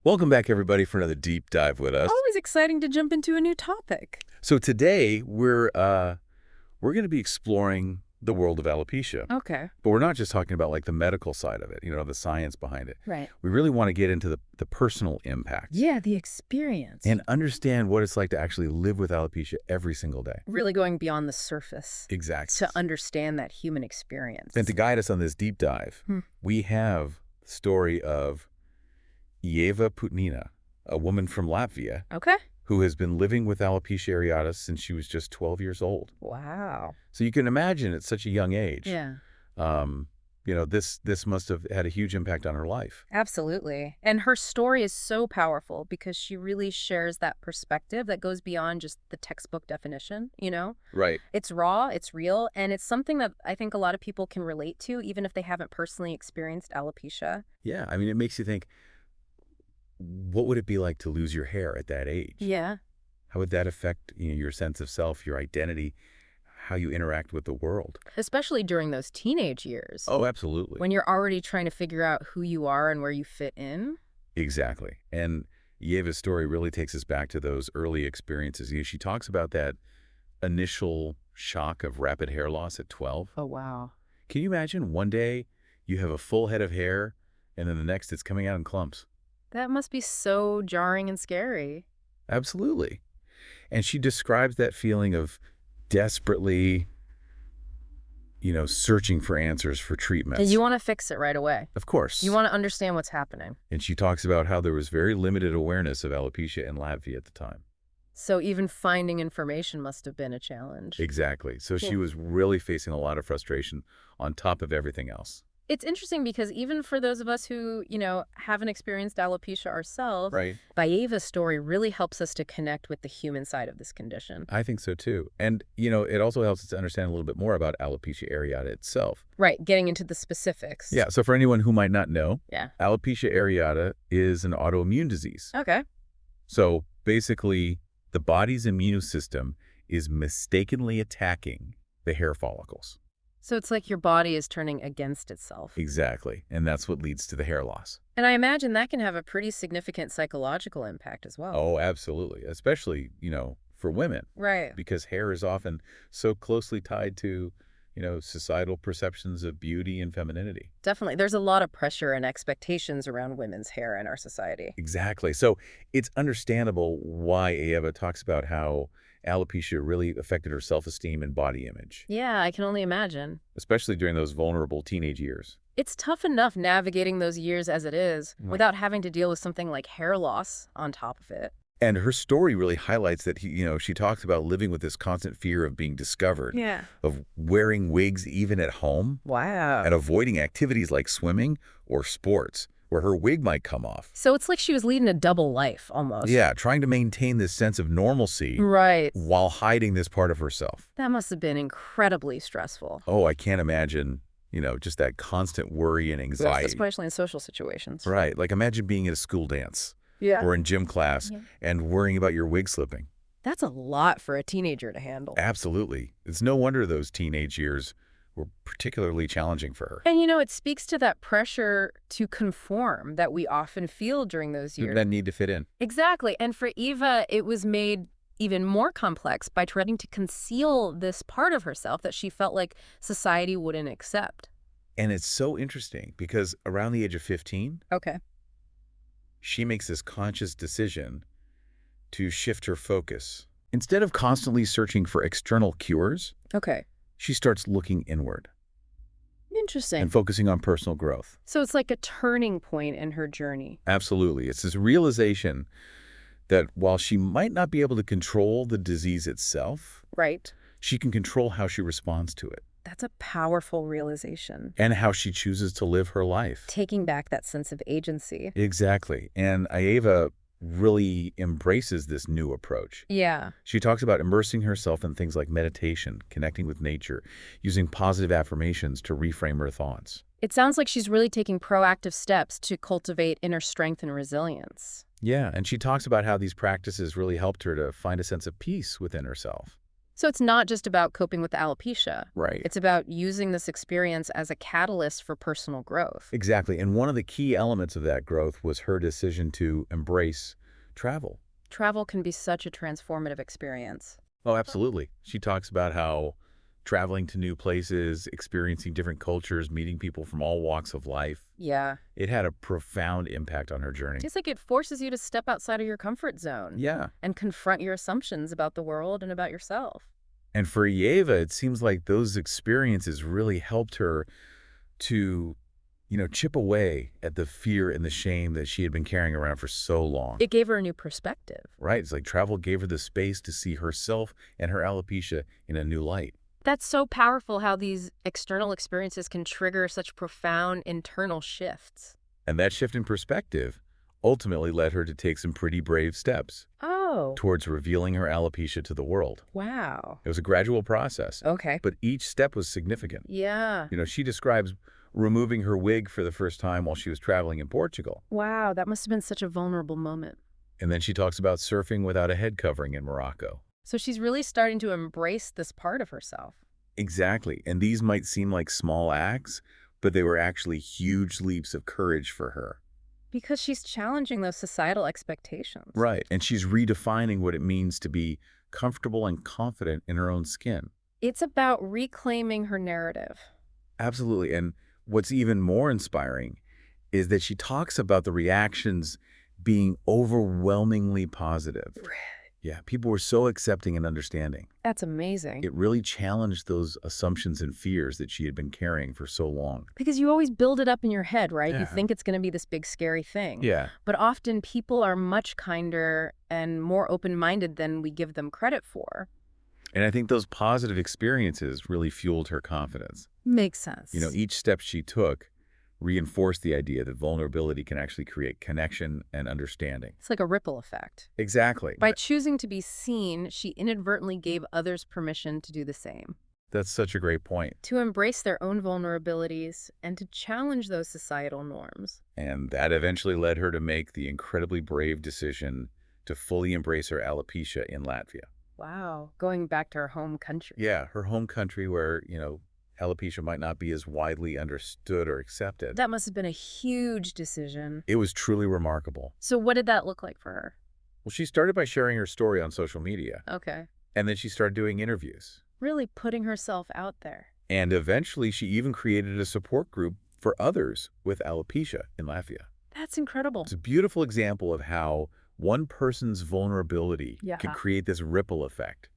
Welcome back, everybody, for another deep dive with us. Always exciting to jump into a new topic. So today we're going to be exploring the world of alopecia, Okay. but we're not just talking about like the medical side of it, the science behind it. Right. We really want to get into the personal impact Yeah, the experience. and understand what it's like to actually live with alopecia every single day. Really going beyond the surface Exactly. to understand that human experience. And to guide us on this deep dive, we have the story of Ieva Putnina, a woman from Latvia Okay. who has been living with alopecia areata since she was just 12 years old. Wow. So you can imagine at such a young age, Yeah. this must have had a huge impact on her life. Absolutely. And her story is so powerful because she really shares that perspective that goes beyond just the textbook definition. Right. It's raw, it's real, and it's something that I think a lot of people can relate to, even if they haven't personally experienced alopecia. Yeah. I mean, it makes you think, what would it be like to lose your hair at that age? Yeah. How would that affect your sense of self, your identity, how you interact with the world? Especially during those teenage years. Oh, absolutely. When you're already trying to figure out who you are and where you fit in. Exactly. And Yeva's story really takes us back to those early experiences. She talks about that initial shock of rapid hair loss at 12. Oh, wow. Can you imagine one day you have a full head of hair and then the next it's coming out in clumps? That must be so jarring and scary. Absolutely. And she describes that feeling of desperately, searching for answers for treatments. And you want to fix it right away. Of course. You want to understand what's happening. And she talks about how there was very limited awareness of alopecia in Latvia at the time. So even finding information must have been a challenge. Exactly. So she Yeah. was really facing a lot of frustration on top of everything else. It's interesting because even for those of us who, haven't experienced alopecia ourselves, Right. Ieva's story really helps us to connect with the human side of this condition. I think so too. And, it also helps us to understand a little bit more about alopecia areata itself. Right, getting into the specifics. Yeah. So for anyone who might not know, Yeah. alopecia areata is an autoimmune disease. Okay. So basically, the body's immune system is mistakenly attacking the hair follicles. So it's like your body is turning against itself. Exactly. And that's what leads to the hair loss. And I imagine that can have a pretty significant psychological impact as well. Oh, absolutely. Especially, for women, Right. because hair is often so closely tied to, societal perceptions of beauty and femininity. Definitely. There's a lot of pressure and expectations around women's hair in our society. Exactly. So it's understandable why Ieva talks about how alopecia really affected her self-esteem and body image, Yeah, I can only imagine. especially during those vulnerable teenage years. It's tough enough navigating those years as it is Right. without having to deal with something like hair loss on top of it. And her story really highlights that, she talks about living with this constant fear of being discovered, Yeah. of wearing wigs even at home, Wow. and avoiding activities like swimming or sports where her wig might come off. So it's like she was leading a double life almost. Yeah, trying to maintain this sense of normalcy Right. while hiding this part of herself. That must have been incredibly stressful. Oh, I can't imagine, just that constant worry and anxiety. Especially in social situations. Right. Like imagine being at a school dance Yeah. or in gym class and worrying about your wig slipping. That's a lot for a teenager to handle. Absolutely. It's no wonder those teenage years were particularly challenging for her. And it speaks to that pressure to conform that we often feel during those years. That need to fit in. Exactly. And for Eva, it was made even more complex by trying to conceal this part of herself that she felt like society wouldn't accept. And it's so interesting because around the age of 15, Okay. she makes this conscious decision to shift her focus. Instead of constantly searching for external cures, Okay. she starts looking inward Interesting. and focusing on personal growth. So it's like a turning point in her journey. Absolutely. It's this realization that while she might not be able to control the disease itself, Right. she can control how she responds to it That's a powerful realization. and how she chooses to live her life. Taking back that sense of agency. Exactly. And Ieva really embraces this new approach. Yeah. She talks about immersing herself in things like meditation, connecting with nature, using positive affirmations to reframe her thoughts. It sounds like she's really taking proactive steps to cultivate inner strength and resilience. Yeah, and she talks about how these practices really helped her to find a sense of peace within herself. So it's not just about coping with alopecia. Right. It's about using this experience as a catalyst for personal growth. Exactly. And one of the key elements of that growth was her decision to embrace travel. Travel can be such a transformative experience. Oh, absolutely. She talks about how traveling to new places, experiencing different cultures, meeting people from all walks of life, Yeah. it had a profound impact on her journey. It's like it forces you to step outside of your comfort zone Yeah. and confront your assumptions about the world and about yourself. And for Ieva, it seems like those experiences really helped her to, chip away at the fear and the shame that she had been carrying around for so long. It gave her a new perspective. Right? It's like travel gave her the space to see herself and her alopecia in a new light. That's so powerful how these external experiences can trigger such profound internal shifts. And that shift in perspective ultimately led her to take some pretty brave steps Oh, towards revealing her alopecia to the world. wow. It was a gradual process, Okay. but each step was significant. Yeah. She describes removing her wig for the first time while she was traveling in Portugal. Wow, that must have been such a vulnerable moment. And then she talks about surfing without a head covering in Morocco. So she's really starting to embrace this part of herself. Exactly. And these might seem like small acts, but they were actually huge leaps of courage for her. Because she's challenging those societal expectations. Right. And she's redefining what it means to be comfortable and confident in her own skin. It's about reclaiming her narrative. Absolutely. And what's even more inspiring is that she talks about the reactions being overwhelmingly positive. Yeah, people were so accepting and understanding. That's amazing. It really challenged those assumptions and fears that she had been carrying for so long. Because you always build it up in your head, right? You Yeah. think it's going to be this big, scary thing. Yeah. But often people are much kinder and more open-minded than we give them credit for. And I think those positive experiences really fueled her confidence. Makes sense. Each step she took reinforced the idea that vulnerability can actually create connection and understanding. It's like a ripple effect. Exactly. By choosing to be seen, she inadvertently gave others permission to do the same. That's such a great point. To embrace their own vulnerabilities and to challenge those societal norms. And that eventually led her to make the incredibly brave decision to fully embrace her alopecia in Latvia. Wow. Going back to her home country. Yeah, her home country where, alopecia might not be as widely understood or accepted. That must have been a huge decision. It was truly remarkable. So what did that look like for her? Well, she started by sharing her story on social media, Okay. and then she started doing interviews. Really putting herself out there. And eventually, she even created a support group for others with alopecia in Latvia. That's incredible. It's a beautiful example of how one person's vulnerability Yeah. can create this ripple effect,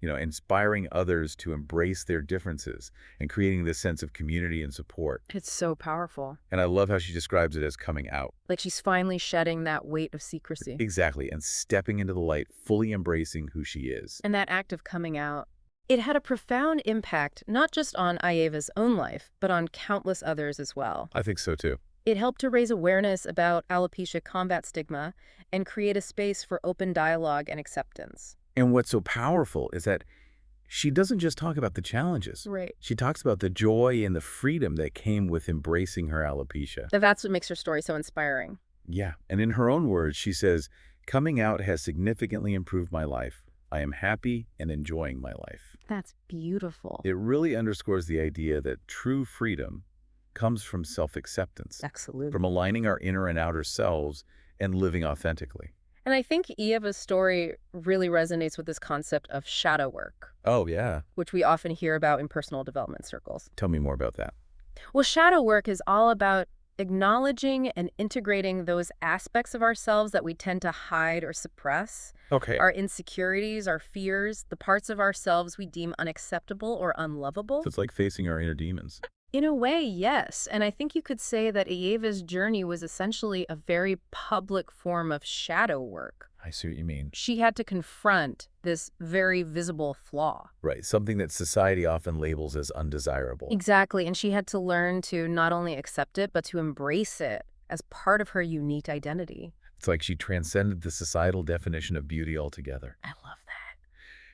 inspiring others to embrace their differences and creating this sense of community and support. It's so powerful. And I love how she describes it as coming out. Like she's finally shedding that weight of secrecy. Exactly, and stepping into the light, fully embracing who she is. And that act of coming out, it had a profound impact not just on Ieva's own life, but on countless others as well. I think so too. It helped to raise awareness about alopecia, combat stigma, and create a space for open dialogue and acceptance. And what's so powerful is that she doesn't just talk about the challenges. Right. She talks about the joy and the freedom that came with embracing her alopecia. That's what makes her story so inspiring. Yeah. And in her own words, she says, "Coming out has significantly improved my life. I am happy and enjoying my life." That's beautiful. It really underscores the idea that true freedom comes from self-acceptance, Absolutely. from aligning our inner and outer selves and living authentically. And I think Ieva's story really resonates with this concept of shadow work, Oh, yeah. which we often hear about in personal development circles. Tell me more about that. Well, shadow work is all about acknowledging and integrating those aspects of ourselves that we tend to hide or suppress, Okay. our insecurities, our fears, the parts of ourselves we deem unacceptable or unlovable. So it's like facing our inner demons. In a way, yes. And I think you could say that Ieva's journey was essentially a very public form of shadow work. I see what you mean. She had to confront this very visible flaw. Right. Something that society often labels as undesirable. Exactly. And she had to learn to not only accept it, but to embrace it as part of her unique identity. It's like she transcended the societal definition of beauty altogether. I love that.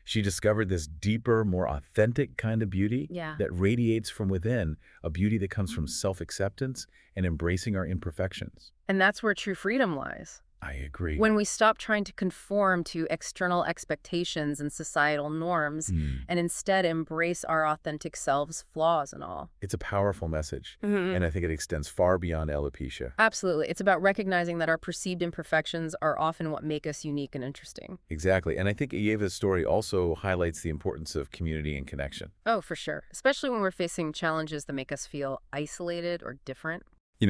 She discovered this deeper, more authentic kind of beauty Yeah. that radiates from within, a beauty that comes from self-acceptance and embracing our imperfections. And that's where true freedom lies. I agree. When we stop trying to conform to external expectations and societal norms Hmm. and instead embrace our authentic selves, flaws and all. It's a powerful message, Hmm. and I think it extends far beyond alopecia. Absolutely. It's about recognizing that our perceived imperfections are often what make us unique and interesting. Exactly, and I think Ieva's story also highlights the importance of community and connection. Oh, for sure. Especially when we're facing challenges that make us feel isolated or different.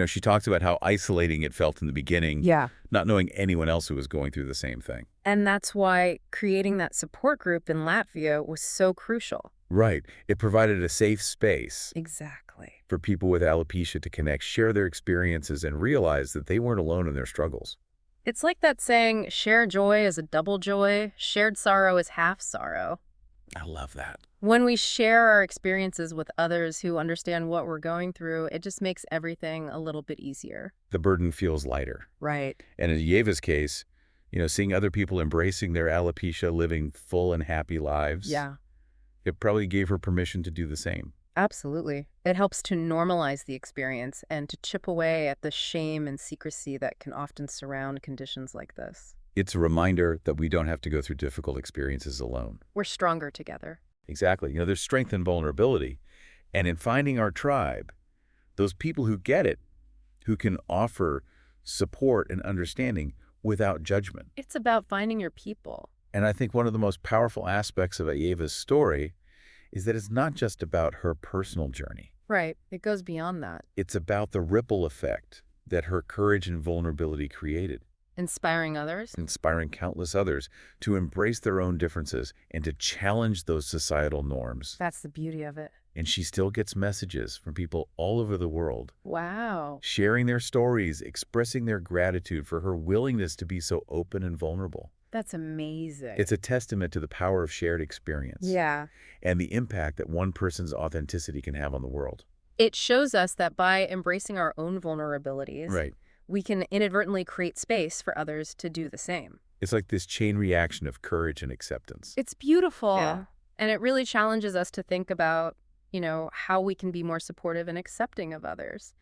She talks about how isolating it felt in the beginning, Yeah. not knowing anyone else who was going through the same thing. And that's why creating that support group in Latvia was so crucial. Right. It provided a safe space Exactly. for people with alopecia to connect, share their experiences, and realize that they weren't alone in their struggles. It's like that saying, share joy is a double joy, shared sorrow is half sorrow. I love that. When we share our experiences with others who understand what we're going through, it just makes everything a little bit easier. The burden feels lighter. Right. And in Yeva's case, seeing other people embracing their alopecia, living full and happy lives, Yeah, it probably gave her permission to do the same. absolutely. It helps to normalize the experience and to chip away at the shame and secrecy that can often surround conditions like this. It's a reminder that we don't have to go through difficult experiences alone. We're stronger together. Exactly. There's strength in vulnerability. And in finding our tribe, those people who get it, who can offer support and understanding without judgment. It's about finding your people. And I think one of the most powerful aspects of Ieva's story is that it's not just about her personal journey. Right. It goes beyond that. It's about the ripple effect that her courage and vulnerability created, Inspiring others. inspiring countless others to embrace their own differences and to challenge those societal norms. That's the beauty of it. And she still gets messages from people all over the world, Wow. sharing their stories, expressing their gratitude for her willingness to be so open and vulnerable. That's amazing. It's a testament to the power of shared experience Yeah. and the impact that one person's authenticity can have on the world. It shows us that by embracing our own vulnerabilities, Right. we can inadvertently create space for others to do the same. It's like this chain reaction of courage and acceptance. It's beautiful. Yeah. And it really challenges us to think about, how we can be more supportive and accepting of others.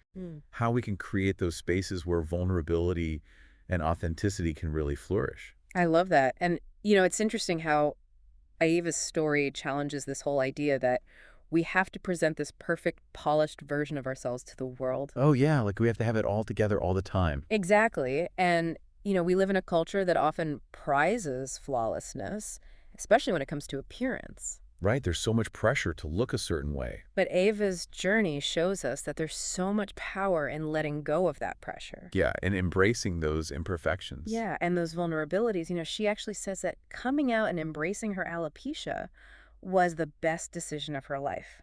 How we can create those spaces where vulnerability and authenticity can really flourish. I love that. And, it's interesting how Ieva's story challenges this whole idea that we have to present this perfect, polished version of ourselves to the world. Oh, yeah, like we have to have it all together all the time. Exactly. And, we live in a culture that often prizes flawlessness, especially when it comes to appearance. Right? There's so much pressure to look a certain way. But Ava's journey shows us that there's so much power in letting go of that pressure. Yeah, and embracing those imperfections. Yeah, and those vulnerabilities. She actually says that coming out and embracing her alopecia was the best decision of her life.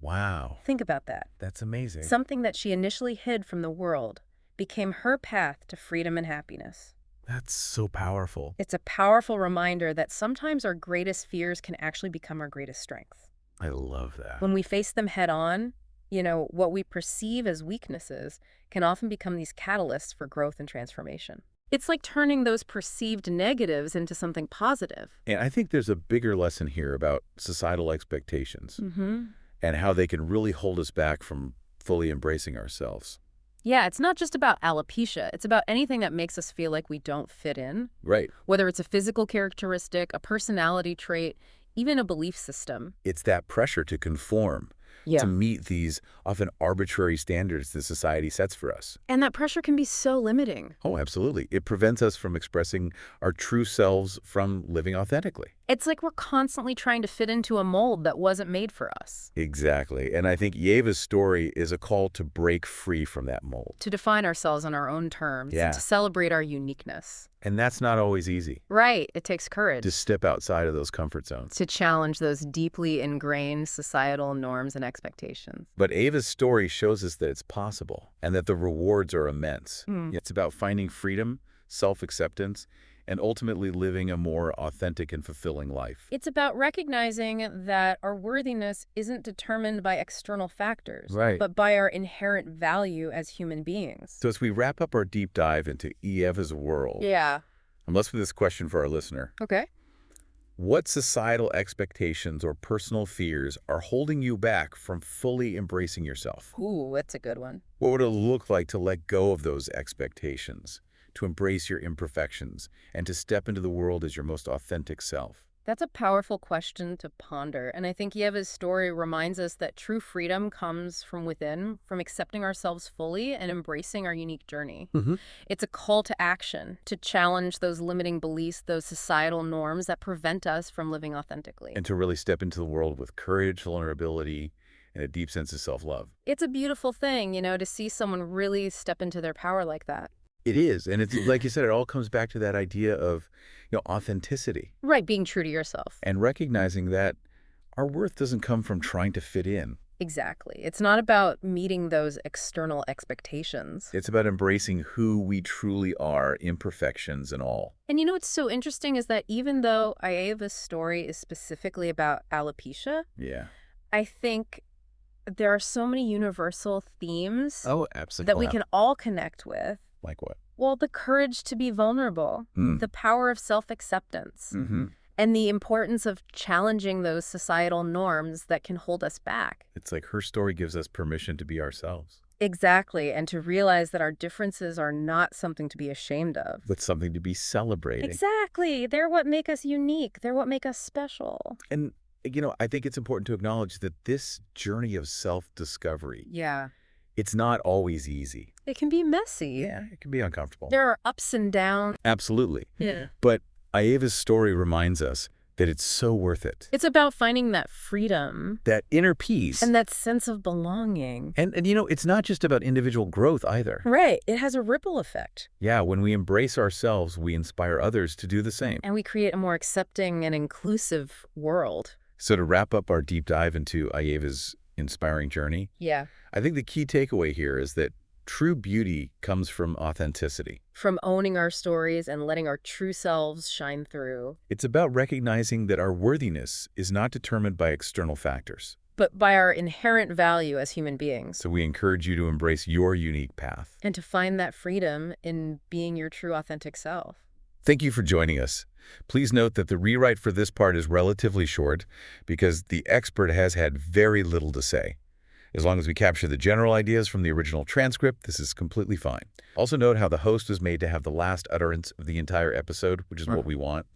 Wow, Think about that. that's amazing. Something that she initially hid from the world became her path to freedom and happiness. That's so powerful. It's a powerful reminder that sometimes our greatest fears can actually become our greatest strengths. I love that. When we face them head on, what we perceive as weaknesses can often become these catalysts for growth and transformation. It's like turning those perceived negatives into something positive. And I think there's a bigger lesson here about societal expectations and how they can really hold us back from fully embracing ourselves. Yeah, it's not just about alopecia. It's about anything that makes us feel like we don't fit in, Right. whether it's a physical characteristic, a personality trait, even a belief system. It's that pressure to conform, to meet these often arbitrary standards that society sets for us. And that pressure can be so limiting. Oh, absolutely. It prevents us from expressing our true selves, from living authentically. It's like we're constantly trying to fit into a mold that wasn't made for us. Exactly. And I think Ieva's story is a call to break free from that mold. To define ourselves on our own terms, Yeah. to celebrate our uniqueness. And that's not always easy, Right, it takes courage to step outside of those comfort zones. to challenge those deeply ingrained societal norms and expectations. But Ava's story shows us that it's possible and that the rewards are immense. It's about finding freedom, self-acceptance, and ultimately living a more authentic and fulfilling life. It's about recognizing that our worthiness isn't determined by external factors, Right. but by our inherent value as human beings. So as we wrap up our deep dive into Ieva's world, Yeah. I'm left with this question for our listener. Okay. What societal expectations or personal fears are holding you back from fully embracing yourself? Ooh, that's a good one. What would it look like to let go of those expectations, to embrace your imperfections and to step into the world as your most authentic self? That's a powerful question to ponder, and I think Yeva's story reminds us that true freedom comes from within, from accepting ourselves fully and embracing our unique journey. Hmm. It's a call to action, to challenge those limiting beliefs, those societal norms that prevent us from living authentically. And to really step into the world with courage, vulnerability, and a deep sense of self-love. It's a beautiful thing, to see someone really step into their power like that. It is. And it's like you said, it all comes back to that idea of, authenticity Right, being true to yourself. and recognizing that our worth doesn't come from trying to fit in. Exactly. It's not about meeting those external expectations. It's about embracing who we truly are, imperfections and all. And what's so interesting is that even though Ieva's story is specifically about alopecia, Yeah. I think there are so many universal themes Oh, absolutely. that we can all connect with. Like what? Well, the courage to be vulnerable, Mm. the power of self-acceptance, Mm-hmm. and the importance of challenging those societal norms that can hold us back. It's like her story gives us permission to be ourselves. Exactly, and to realize that our differences are not something to be ashamed of. But something to be celebrating. Exactly. They're what make us unique. They're what make us special. And, I think it's important to acknowledge that this journey of self-discovery, Yeah. it's not always easy. It can be messy. Yeah, it can be uncomfortable. There are ups and downs. Absolutely. Yeah. But Ieva's story reminds us that it's so worth it. It's about finding that freedom That inner peace. and that sense of belonging. And it's not just about individual growth either. Right. It has a ripple effect. Yeah, when we embrace ourselves, we inspire others to do the same. And we create a more accepting and inclusive world. So to wrap up our deep dive into Ieva's inspiring journey, Yeah. I think the key takeaway here is that true beauty comes from authenticity. From owning our stories and letting our true selves shine through. It's about recognizing that our worthiness is not determined by external factors. But by our inherent value as human beings. So we encourage you to embrace your unique path. And to find that freedom in being your true authentic self. Thank you for joining us. Please note that the rewrite for this part is relatively short because the expert has had very little to say. As long as we capture the general ideas from the original transcript, this is completely fine. Also note how the host was made to have the last utterance of the entire episode, which is what we want.